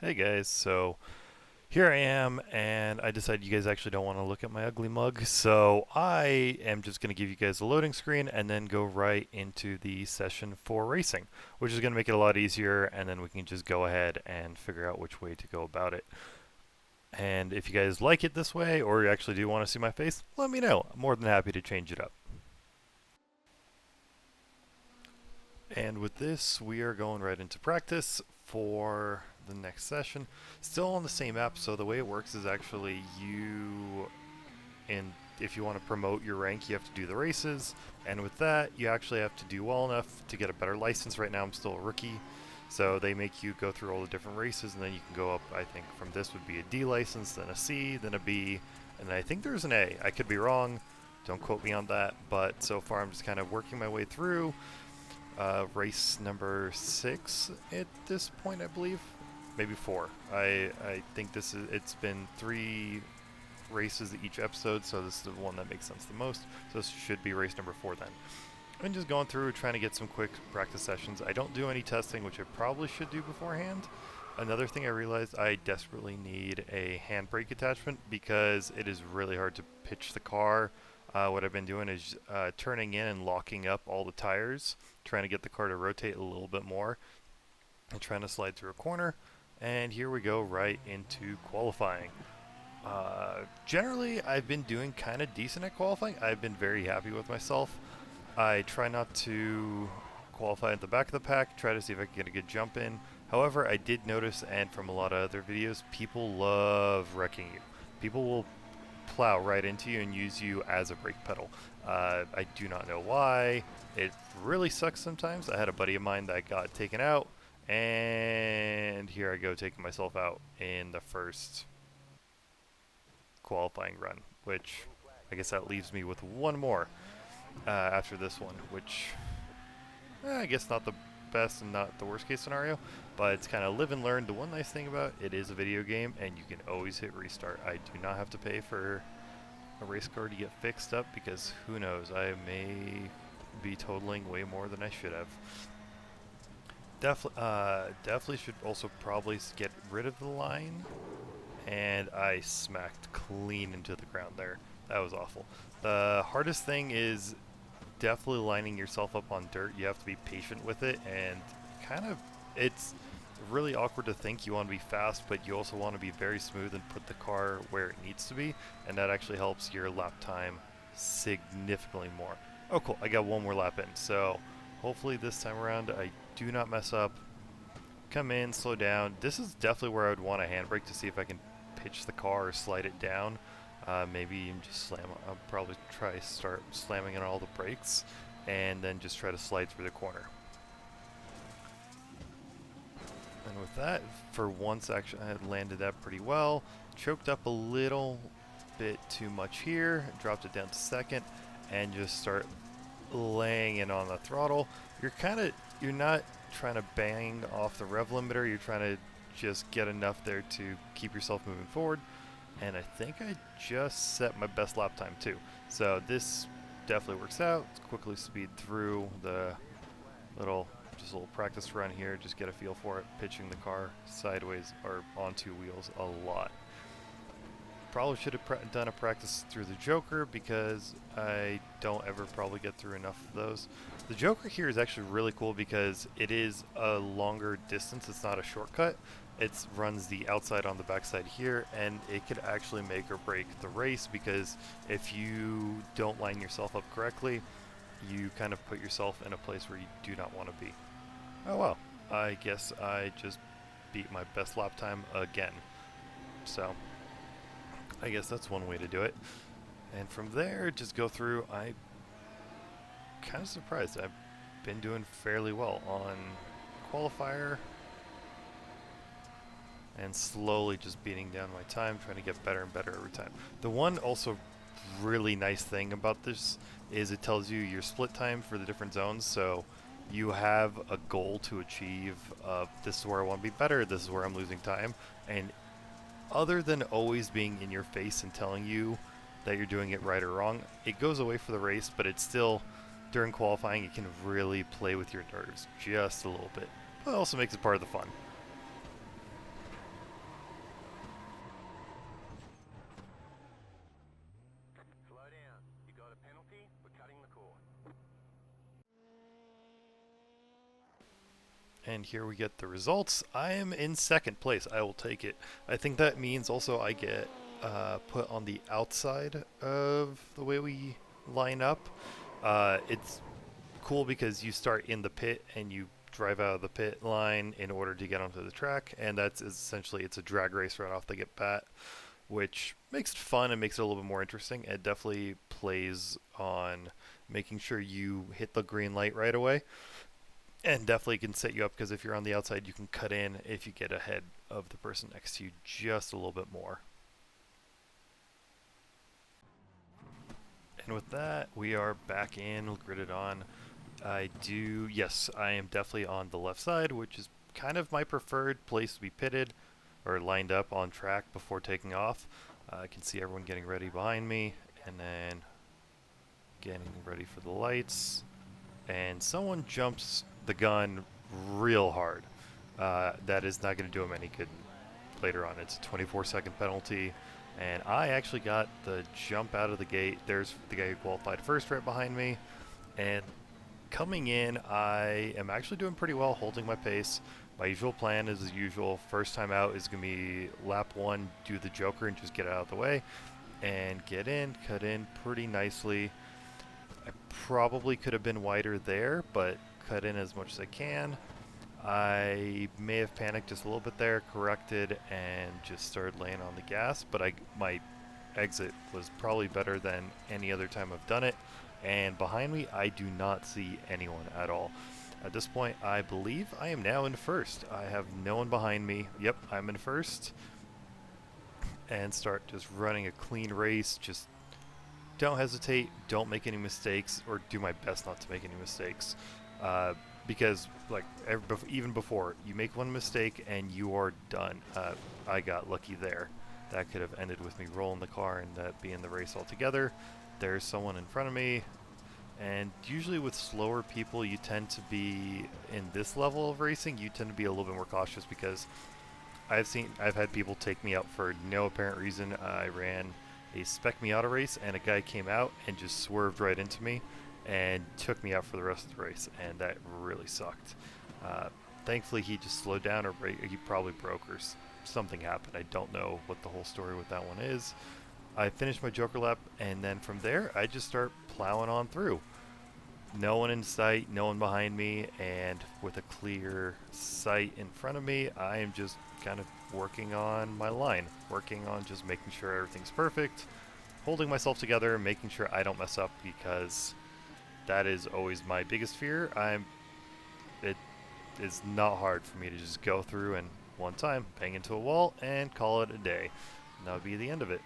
Hey guys, so here I am, and I decided you guys actually don't want to look at my ugly mug, so I am just going to give you guys a loading screen and then go right into the session for racing, which is going to make it a lot easier, and then we can just go ahead and figure out which way to go about it. And if you guys like it this way, or you actually do want to see my face, let me know. I'm more than happy to change it up. And with this, we are going right into practice for the next session. Still on the same app, so the way it works is actually and if you want to promote your rank, you have to do the races, and with that, you actually have to do well enough to get a better license. Right now, I'm still a rookie, so they make you go through all the different races, and then you can go up. I think from this would be a D license, then a C, then a B, and I think there's an A. I could be wrong. Don't quote me on that, but so far I'm just kind of working my way through. Race number 6 at this point, I believe. Maybe 4. I think it's been 3 races each episode, so this is the one that makes sense the most. So this should be race number 4 then. I'm just going through trying to get some quick practice sessions. I don't do any testing, which I probably should do beforehand. Another thing I realized, I desperately need a handbrake attachment because it is really hard to pitch the car. What I've been doing is turning in and locking up all the tires, trying to get the car to rotate a little bit more, and trying to slide through a corner. And here we go right into qualifying. Generally, I've been doing kind of decent at qualifying. I've been very happy with myself. I try not to qualify at the back of the pack, try to see if I can get a good jump in. However, I did notice, and from a lot of other videos, people love wrecking you. People will plow right into you and use you as a brake pedal. I do not know why. It really sucks sometimes. I had a buddy of mine that got taken out, and here I go taking myself out in the first qualifying run, which I guess that leaves me with one more after this one, which I guess not the best and not the worst case scenario, but it's kind of live and learn. The one nice thing about it is a video game, and you can always hit restart. I do not have to pay for a race car to get fixed up because who knows, I may be totaling way more than I should have. Definitely should also probably get rid of the line, and I smacked clean into the ground there. That was awful. The hardest thing is definitely lining yourself up on dirt. You have to be patient with it, and it's really awkward to think you want to be fast, but you also want to be very smooth and put the car where it needs to be, and that actually helps your lap time significantly more. Oh cool, I got one more lap in, so hopefully this time around I do not mess up. Come in, slow down. This is definitely where I would want a handbrake to see if I can pitch the car or slide it down. Maybe even just slam. I'll probably start slamming on all the brakes, and then just try to slide through the corner. And with that, for once, actually, I had landed that pretty well. Choked up a little bit too much here. Dropped it down to second, and just start laying it on the throttle. You're not trying to bang off the rev limiter. You're trying to just get enough there to keep yourself moving forward. And I think I just set my best lap time too. So this definitely works out. Let's quickly speed through the little practice run here. Just get a feel for it. Pitching the car sideways or on 2 wheels a lot. Probably should have done a practice through the Joker because I don't ever probably get through enough of those. The Joker here is actually really cool because it is a longer distance. It's not a shortcut. It runs the outside on the backside here, and it could actually make or break the race because if you don't line yourself up correctly, you kind of put yourself in a place where you do not want to be. Oh well, I guess I just beat my best lap time again. So I guess that's one way to do it. And from there, just go through. I'm kind of surprised. I've been doing fairly well on qualifier and slowly just beating down my time, trying to get better and better every time. The one also really nice thing about this is it tells you your split time for the different zones, so you have a goal to achieve. This is where I want to be better, this is where I'm losing time, and other than always being in your face and telling you that you're doing it right or wrong, it goes away for the race, but it's still, during qualifying, it can really play with your nerves just a little bit. But it also makes it part of the fun. And here we get the results. I am in second place. I will take it. I think that means also I get put on the outside of the way we line up. It's cool because you start in the pit and you drive out of the pit line in order to get onto the track, and that's essentially, it's a drag race right off the get bat, which makes it fun and makes it a little bit more interesting. It definitely plays on making sure you hit the green light right away, and definitely can set you up because if you're on the outside, you can cut in if you get ahead of the person next to you just a little bit more. And with that, we are back in, gridded on. Yes, I am definitely on the left side, which is kind of my preferred place to be pitted or lined up on track before taking off. I can see everyone getting ready behind me, and then getting ready for the lights. And someone jumps the gun real hard. That is not going to do him any good later on. It's a 24-second penalty. And I actually got the jump out of the gate. There's the guy who qualified first right behind me. And coming in, I am actually doing pretty well, holding my pace. My usual plan is as usual. First time out is going to be lap 1, do the Joker and just get out of the way. And get in, cut in pretty nicely. I probably could have been wider there, but cut in as much as I can. I may have panicked just a little bit there, corrected, and just started laying on the gas, but my exit was probably better than any other time I've done it. And behind me, I do not see anyone at all. At this point, I believe I am now in first. I have no one behind me. Yep, I'm in first. And start just running a clean race. Just don't hesitate, don't make any mistakes, or do my best not to make any mistakes. Because like even before, you make one mistake and you are done. I got lucky there. That could have ended with me rolling the car and that being the race altogether. There's someone in front of me, and usually with slower people, you tend to be in this level of racing. You tend to be a little bit more cautious because I've had people take me out for no apparent reason. I ran a Spec Miata race, and a guy came out and just swerved right into me and took me out for the rest of the race, and that really sucked. Thankfully, he just slowed down, or he probably broke, or something happened. I don't know what the whole story with that one is. I finished my Joker lap, and then from there, I just start plowing on through. No one in sight, no one behind me, and with a clear sight in front of me, I am just kind of working on my line, working on just making sure everything's perfect, holding myself together, making sure I don't mess up, because that is always my biggest fear. It is not hard for me to just go through and one time bang into a wall and call it a day. And that would be the end of it.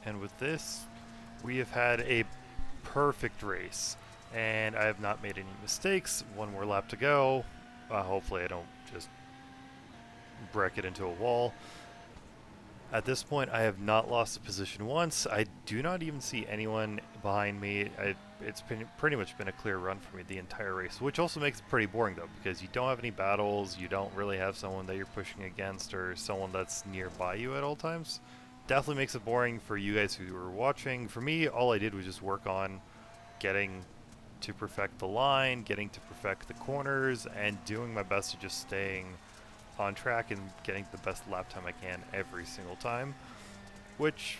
And with this, we have had a perfect race, and I have not made any mistakes. One more lap to go. Hopefully I don't just break it into a wall. At this point, I have not lost a position once. I do not even see anyone behind me. It's pretty much been a clear run for me the entire race, which also makes it pretty boring though, because you don't have any battles, you don't really have someone that you're pushing against or someone that's nearby you at all times. Definitely makes it boring for you guys who are watching. For me, all I did was just work on getting to perfect the line, getting to perfect the corners, and doing my best to just staying on track and getting the best lap time I can every single time, which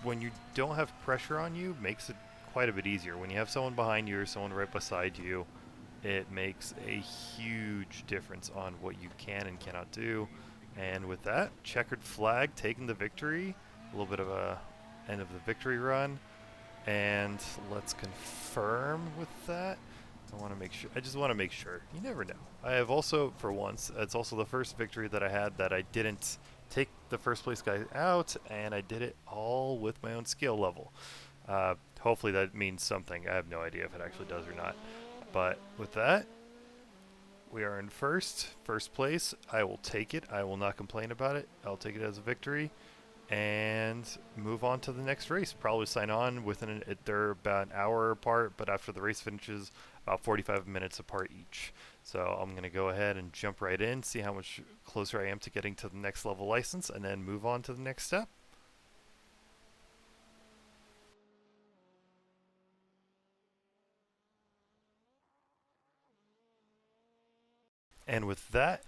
when you don't have pressure on you makes it quite a bit easier. When you have someone behind you or someone right beside you, it makes a huge difference on what you can and cannot do. And with that, checkered flag taking the victory, a little bit of a end of the victory run, and let's confirm with that. I just want to make sure. You never know. I have also, for once, it's also the first victory that I had that I didn't take the first place guy out, and I did it all with my own skill level. Hopefully that means something. I have no idea if it actually does or not. But with that, we are in first place. I will take it. I will not complain about it. I'll take it as a victory and move on to the next race. Probably sign on within they're about an hour apart, but after the race finishes, about 45 minutes apart each. So I'm going to go ahead and jump right in, see how much closer I am to getting to the next level license, and then move on to the next step. And with that,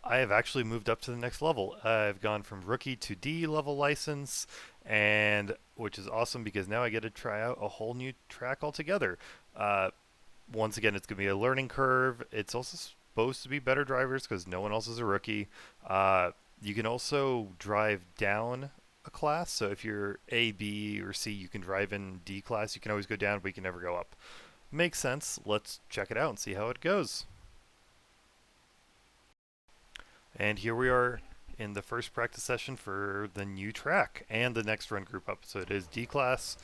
I have actually moved up to the next level. I've gone from rookie to D level license, and which is awesome because now I get to try out a whole new track altogether. Once again, it's going to be a learning curve. It's also supposed to be better drivers because no one else is a rookie. You can also drive down a class. So if you're A, B, or C, you can drive in D class. You can always go down, but you can never go up. Makes sense. Let's check it out and see how it goes. And here we are in the first practice session for the new track and the next run group up. So it is D class.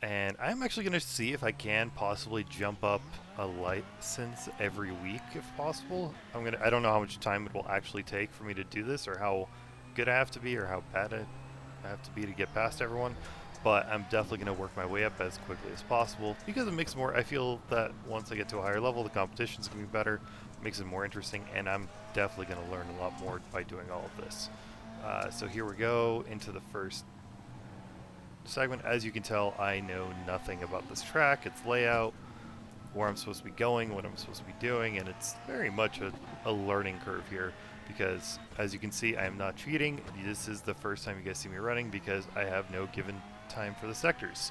And I'm actually going to see if I can possibly jump up a license every week if possible. I don't know how much time it will actually take for me to do this, or how good I have to be, or how bad I have to be to get past everyone. But I'm definitely going to work my way up as quickly as possible because it makes more. I feel that once I get to a higher level, the competition's going to be better. It makes it more interesting, and I'm definitely going to learn a lot more by doing all of this. So here we go into the first segment. As you can tell, I know nothing about this track, its layout, where I'm supposed to be going, what I'm supposed to be doing, and it's very much a learning curve here because, as you can see, I am not cheating. This is the first time you guys see me running because I have no given time for the sectors.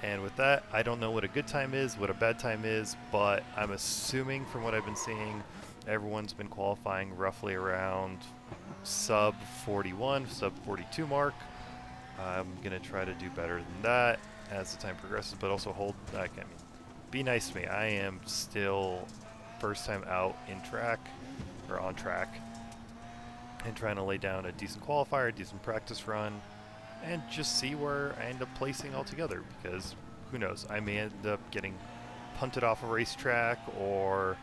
And with that, I don't know what a good time is, what a bad time is, but I'm assuming from what I've been seeing, everyone's been qualifying roughly around sub 41, sub 42 mark. I'm going to try to do better than that as the time progresses, but also be nice to me. I am still first time out in track, or on track, and trying to lay down a decent qualifier, a decent practice run, and just see where I end up placing altogether, because who knows, I may end up getting punted off a racetrack, or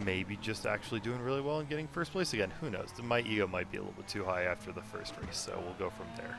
maybe just actually doing really well and getting first place again. Who knows? My ego might be a little bit too high after the first race, so we'll go from there.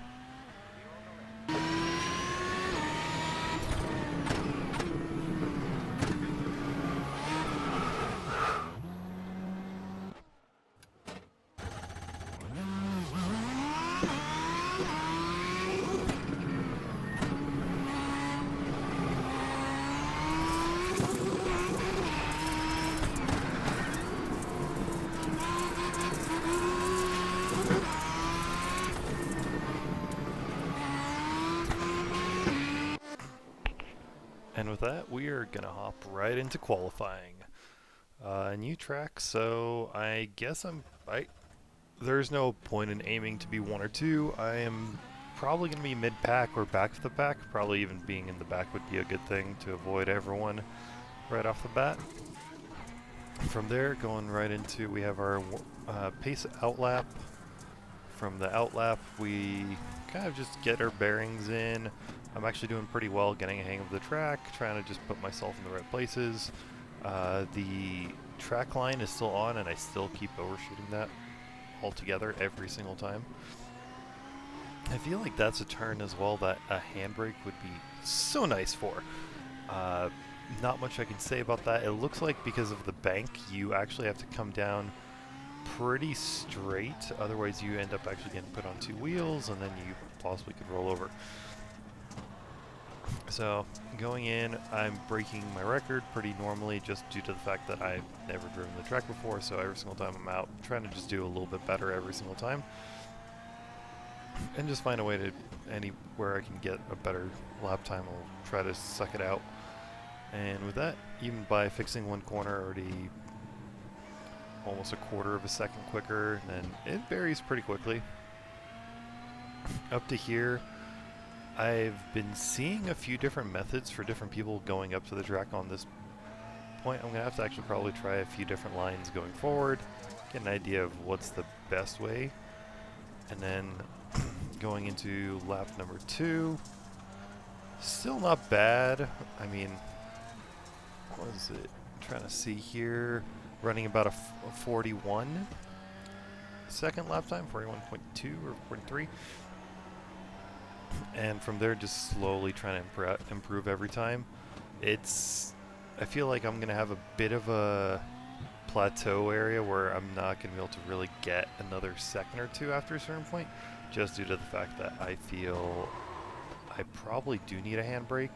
And with that, we are going to hop right into qualifying. A new track, so I guess there's no point in aiming to be 1 or 2. I am probably going to be mid-pack or back of the pack. Probably even being in the back would be a good thing to avoid everyone right off the bat. From there, going right into, we have our pace outlap from the out lap, we kind of just get our bearings in. I'm actually doing pretty well getting a hang of the track, trying to just put myself in the right places. The track line is still on, and I still keep overshooting that altogether every single time. I feel like that's a turn as well that a handbrake would be so nice for. Not much I can say about that. It looks like because of the bank, you actually have to come down pretty straight, otherwise you end up actually getting put on two wheels, and then you possibly could roll over. So going in, I'm breaking my record pretty normally just due to the fact that I've never driven the track before, so every single time I'm out, I'm trying to just do a little bit better every single time. And just find a way to, anywhere I can get a better lap time, I'll try to suck it out. And with that, even by fixing one corner already almost a quarter of a second quicker, and it varies pretty quickly. Up to here, I've been seeing a few different methods for different people going up to the track on this point. I'm going to have to actually probably try a few different lines going forward, get an idea of what's the best way. And then going into lap number 2, still not bad. I mean, what is it? I'm trying to see here. Running about a 41 second lap time, 41.2 or 43. And from there, just slowly trying to improve every time. I feel like I'm going to have a bit of a plateau area where I'm not going to be able to really get another second or two after a certain point, just due to the fact that I feel I probably do need a handbrake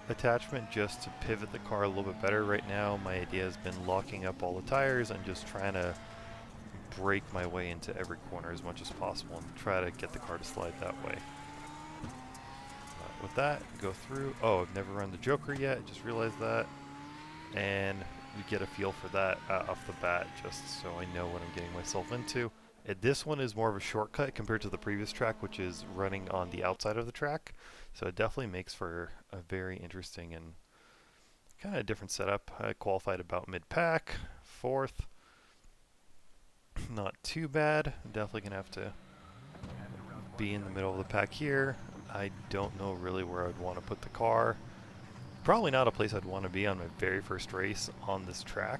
attachment just to pivot the car a little bit better. Right now, my idea has been locking up all the tires and just trying to break my way into every corner as much as possible and try to get the car to slide that way. With that, go through. Oh, I've never run the Joker yet, just realized that. And we get a feel for that off the bat, just so I know what I'm getting myself into. This one is more of a shortcut compared to the previous track, which is running on the outside of the track. So it definitely makes for a very interesting and kind of different setup. I qualified about mid-pack, 4th. Not too bad. I'm definitely going to have to be in the middle of the pack here. I don't know really where I'd want to put the car. Probably not a place I'd want to be on my very first race on this track.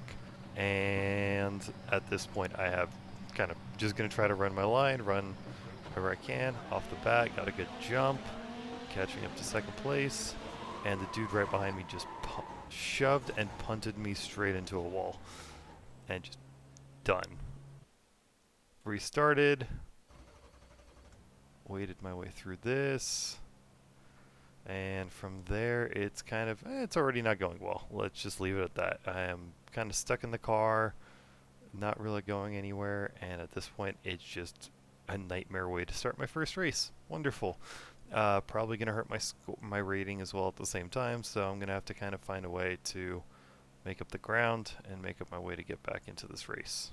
And at this point, I have kind of just going to try to run my line, run wherever I can. Off the bat, got a good jump, catching up to second place, and the dude right behind me just shoved and punted me straight into a wall. And just done. Restarted, waded my way through this, and from there it's kind of, it's already not going well. Let's just leave it at that. I am kind of stuck in the car, not really going anywhere, and at this point it's just a nightmare way to start my first race. Wonderful. Probably going to hurt my rating as well at the same time, so I'm going to have to kind of find a way to make up the ground and make up my way to get back into this race.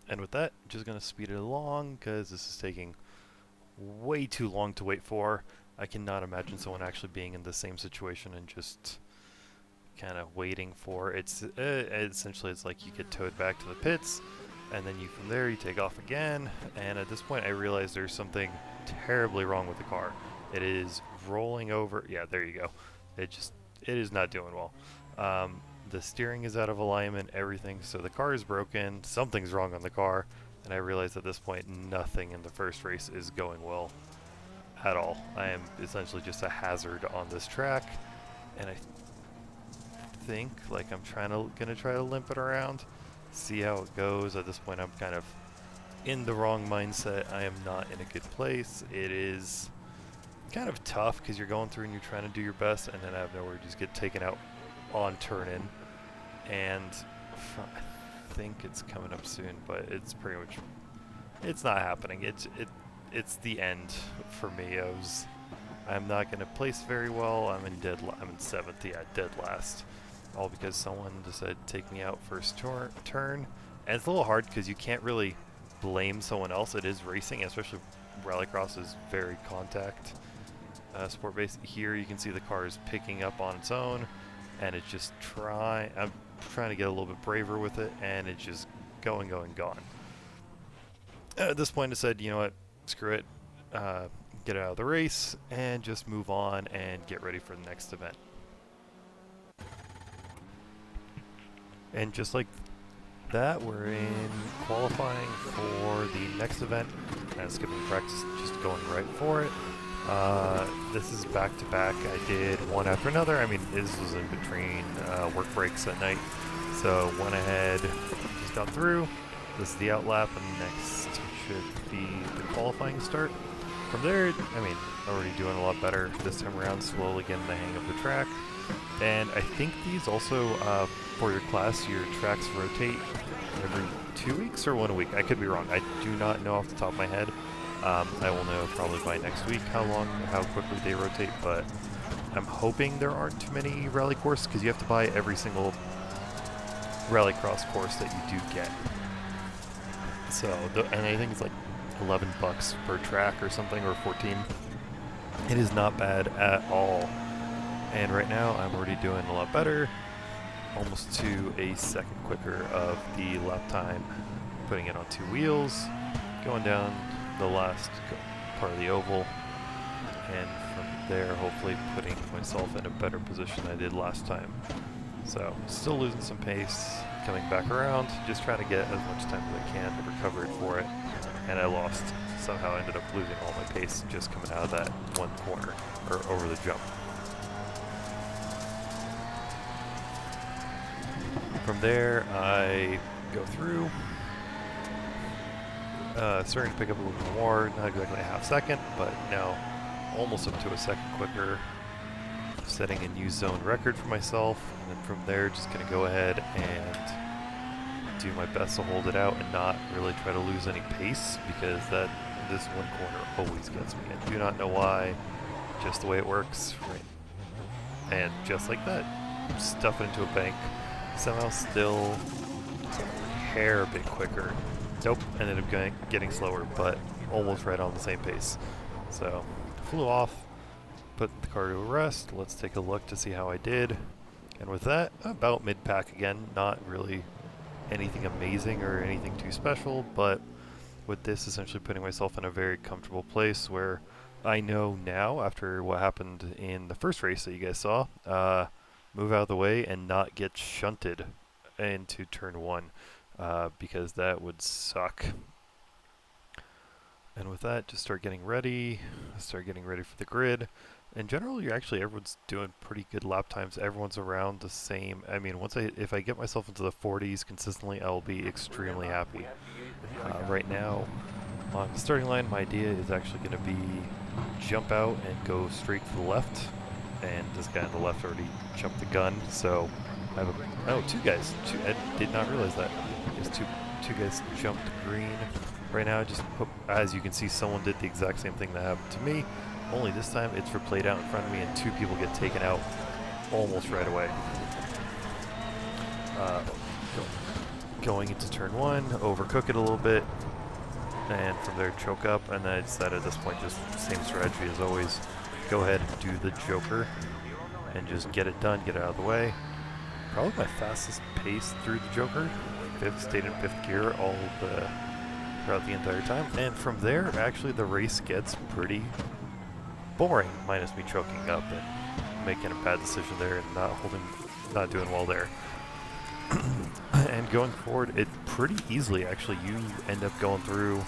And with that, just going to speed it along because this is taking way too long to wait for. I cannot imagine someone actually being in the same situation and just kind of waiting for it's essentially it's like you get towed back to the pits, and then from there you take off again. And at this point I realize there's something terribly wrong with the car. It is rolling over. Yeah, there you go. It is not doing well. The steering is out of alignment, everything, so the car is broken, something's wrong on the car, and I realize at this point nothing in the first race is going well at all. I am essentially just a hazard on this track, and I think like I'm gonna try to limp it around, see how it goes. At this point I'm kind of in the wrong mindset. I am not in a good place. It is kind of tough because you're going through and you're trying to do your best, and then out of nowhere you just get taken out on turn-in, and I think it's coming up soon, but it's pretty much, it's not happening. It's the end for me. I'm not going to place very well. I'm in 7th, yeah, dead last, all because someone decided to take me out first turn, and it's a little hard because you can't really blame someone else. It is racing, especially Rallycross is very contact sport based. Here you can see the car is picking up on its own, and it's just I'm trying to get a little bit braver with it, and it's just going. At this point I said, you know what, screw it, get out of the race and just move on and get ready for the next event. And just like that, we're in qualifying for the next event. Skipping practice, just going right for it. This is back-to-back. I did one after another. I mean, this was in between work breaks at night. So went ahead, just got through. This is the outlap, and next should be the qualifying start. From there, I mean, already doing a lot better this time around, slowly getting the hang of the track. And I think these also, for your class, your tracks rotate every 2 weeks or 1 week. I could be wrong. I do not know off the top of my head. I will know probably by next week how quickly they rotate, but I'm hoping there aren't too many rally courses, because you have to buy every single Rallycross course that you do get. So, and I think it's like $11 per track or something, or 14. It is not bad at all. And right now I'm already doing a lot better, almost to a second quicker of the lap time, putting it on 2 wheels, going down the last part of the oval, and from there hopefully putting myself in a better position than I did last time. So still losing some pace, coming back around, just trying to get as much time as I can to recover it for it, and I lost. Somehow I ended up losing all my pace just coming out of that one corner, or over the jump. From there, I go through, starting to pick up a little more, not exactly a half second, but now almost up to a second quicker, setting a new zone record for myself. And then from there, just going to go ahead and do my best to hold it out and not really try to lose any pace, because this one corner always gets me. I do not know why, just the way it works. Right. And just like that, stuff it into a bank. Somehow still a hair bit quicker. Nope, ended up getting slower, but almost right on the same pace. So, flew off, put the car to a rest. Let's take a look to see how I did. And with that, about mid-pack again. Not really anything amazing or anything too special, but with this essentially putting myself in a very comfortable place where I know now, after what happened in the first race that you guys saw, move out of the way and not get shunted into turn 1, because that would suck. And with that, just start getting ready for the grid. In general, everyone's doing pretty good lap times. Everyone's around the same. I mean, if I get myself into the 40s consistently, I'll be extremely happy. Right now, on the starting line, my idea is actually going to be jump out and go straight to the left. And this guy on the left already jumped the gun, so I have two guys. I did not realize that. There's two guys jumped green. Right now, as you can see, someone did the exact same thing that happened to me. Only this time, it's replayed out in front of me, and 2 people get taken out almost right away. Going into turn 1, overcook it a little bit, and from there choke up. And then I decided at this point, just same strategy as always. Go ahead and do the Joker and just get it done, get it out of the way. Probably my fastest pace through the Joker. Stayed in 5th gear throughout the entire time. And from there, actually, the race gets pretty boring, minus me choking up and making a bad decision there and not doing well there. And going forward, it pretty easily, actually, you end up going through.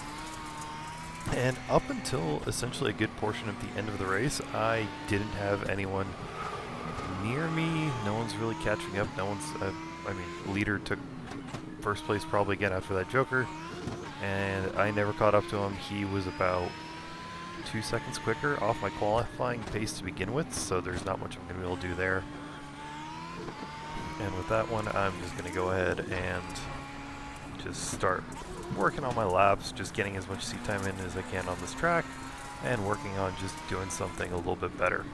And up until essentially a good portion of the end of the race, I didn't have anyone near me. No one's really catching up. Leader took first place probably again after that Joker, and I never caught up to him. He was about 2 seconds quicker off my qualifying pace to begin with, so there's not much I'm going to be able to do there. And with that one, I'm just going to go ahead and just start working on my laps, just getting as much seat time in as I can on this track, and working on just doing something a little bit better.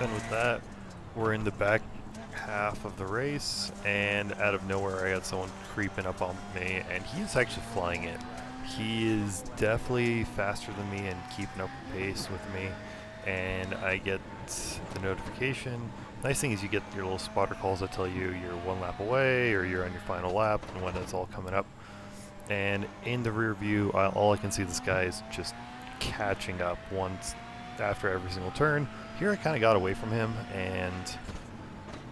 And with that, we're in the back half of the race, and out of nowhere I got someone creeping up on me, and he's actually flying in. He is definitely faster than me and keeping up pace with me, and I get the notification. Nice thing is you get your little spotter calls that tell you you're 1 lap away or you're on your final lap and when it's all coming up. And in the rear view, all I can see this guy is just catching up once after every single turn. Here I kind of got away from him, and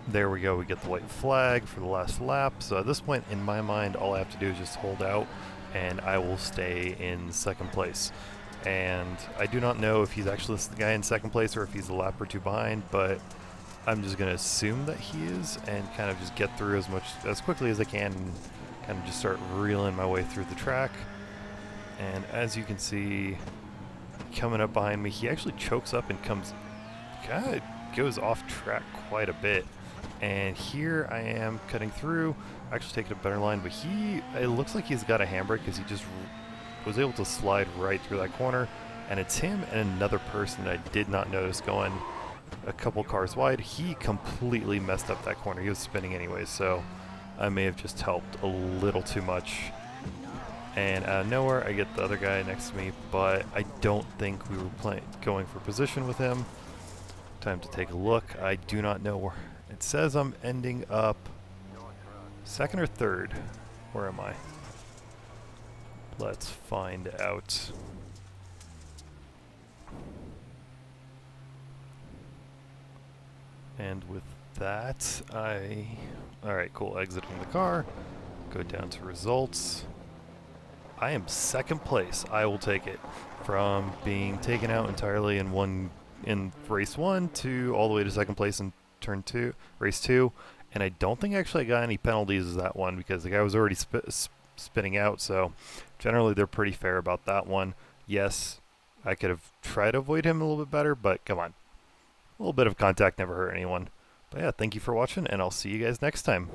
there we go. We get the white flag for the last lap. So at this point, in my mind, all I have to do is just hold out, and I will stay in second place. And I do not know if he's actually the guy in second place or if he's a lap or two behind, but I'm just going to assume that he is and kind of just get through as quickly as I can and kind of just start reeling my way through the track. And as you can see, coming up behind me, he actually chokes up and kind of goes off track quite a bit. And here I am cutting through, actually taking a better line, but it looks like he's got a handbrake because he just was able to slide right through that corner. And it's him and another person that I did not notice going a couple cars wide. He completely messed up that corner. He was spinning anyways, so I may have just helped a little too much. And out of nowhere, I get the other guy next to me, but I don't think we were going for position with him. Time to take a look. I do not know where. It says I'm ending up second or third. Where am I? Let's find out. And with that, alright, cool, exiting the car, go down to results. I am second place. I will take it. From being taken out entirely in race 1 to all the way to second place in race 2. And I don't think actually I got any penalties as that one because the guy was already spinning out, so generally they're pretty fair about that one. Yes, I could have tried to avoid him a little bit better, but come on. A little bit of contact never hurt anyone. But yeah, thank you for watching, and I'll see you guys next time.